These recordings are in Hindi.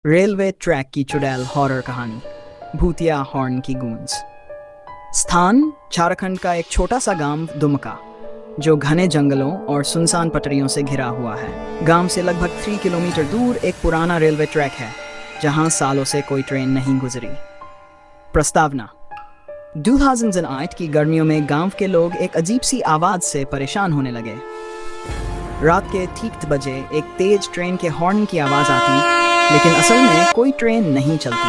रेलवे ट्रैक की चुड़ैल हॉरर कहानी, भूतिया हॉर्न की गूंज। स्थान झारखंड का एक छोटा सा गांव दुमका, जो घने जंगलों और सुनसान पटरियों से घिरा हुआ है। गांव से लगभग 3 किलोमीटर दूर एक पुराना रेलवे ट्रैक है, जहां सालों से कोई ट्रेन नहीं गुजरी। प्रस्तावना: 2008 की गर्मियों में गांव के लोग एक अजीब सी आवाज से परेशान होने लगे। रात के ठीक बजे एक तेज ट्रेन के हॉर्न की आवाज आती, लेकिन असल में कोई ट्रेन नहीं चलती थी।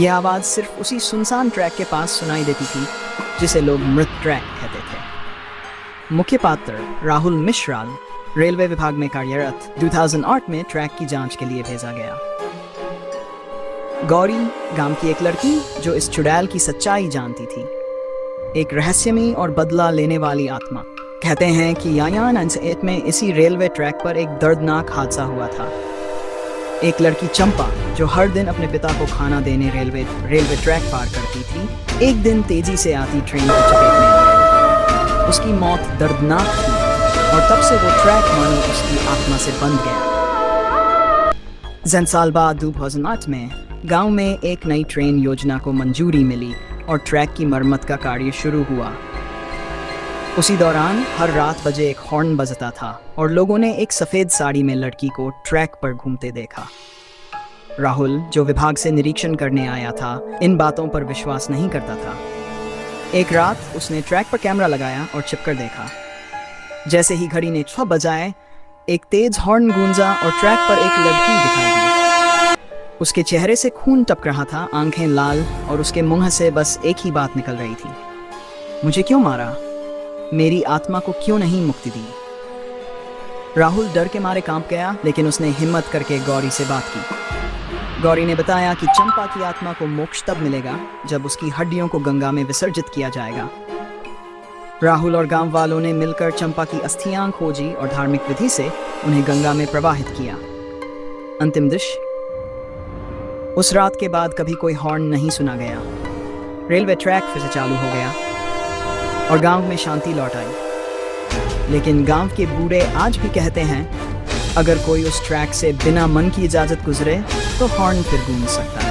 यह आवाज सिर्फ उसी सुनसान ट्रैक के पास सुनाई देती थी, जिसे लोग मृत ट्रैक कहते थे। मुख्य पात्र राहुल मिश्राल, रेलवे विभाग में कार्यरत, 2008 में ट्रैक की जांच के लिए भेजा गया। गौरी, गांव की एक लड़की जो इस चुड़ैल की सच्चाई जानती थी, एक रहस्यमयी और बदला लेने वाली आत्मा। कहते हैं कि यायान अंसएट में इसी रेलवे ट्रैक पर एक दर्दनाक हादसा हुआ था। एक लड़की चंपा, जो हर दिन अपने पिता को खाना देने रेलवे ट्रैक पार करती थी, एक दिन तेजी से आती ट्रेन की चपेट में आ गई। उसकी मौत दर्दनाक थी और तब से वो ट्रैक मानो उसकी आत्मा से बंध गया। साल बाद 2008 में गांव में एक नई ट्रेन योजना को मंजूरी मिली और ट्रैक की मरम्मत का कार्य शुरू हुआ। उसी दौरान हर रात बजे एक हॉर्न बजता था और लोगों ने एक सफ़ेद साड़ी में लड़की को ट्रैक पर घूमते देखा। राहुल, जो विभाग से निरीक्षण करने आया था, इन बातों पर विश्वास नहीं करता था। एक रात उसने ट्रैक पर कैमरा लगाया और छिपकर देखा। जैसे ही घड़ी ने 6 बजाए, एक तेज हॉर्न गूंजा और ट्रैक पर एक लड़की दिखाई दी। उसके चेहरे से खून टपक रहा था, आंखें लाल, और उसके मुंह से बस एक ही बात निकल रही थी: मुझे क्यों मारा? मेरी आत्मा को क्यों नहीं मुक्ति दी? राहुल डर के मारे कांप गया, लेकिन उसने हिम्मत करके गौरी से बात की। गौरी ने बताया कि चंपा की आत्मा को मोक्ष तब मिलेगा जब उसकी हड्डियों को गंगा में विसर्जित किया जाएगा। राहुल और गांव वालों ने मिलकर चंपा की अस्थियां खोजी और धार्मिक विधि से उन्हें गंगा में प्रवाहित किया। अंतिम दृश्य: उस रात के बाद कभी कोई हॉर्न नहीं सुना गया। रेलवे ट्रैक फिर से चालू हो गया और गांव में शांति लौट आई। लेकिन गांव के बूढ़े आज भी कहते हैं, अगर कोई उस ट्रैक से बिना मन की इजाजत गुजरे तो हॉर्न फिर गूंज सकता है।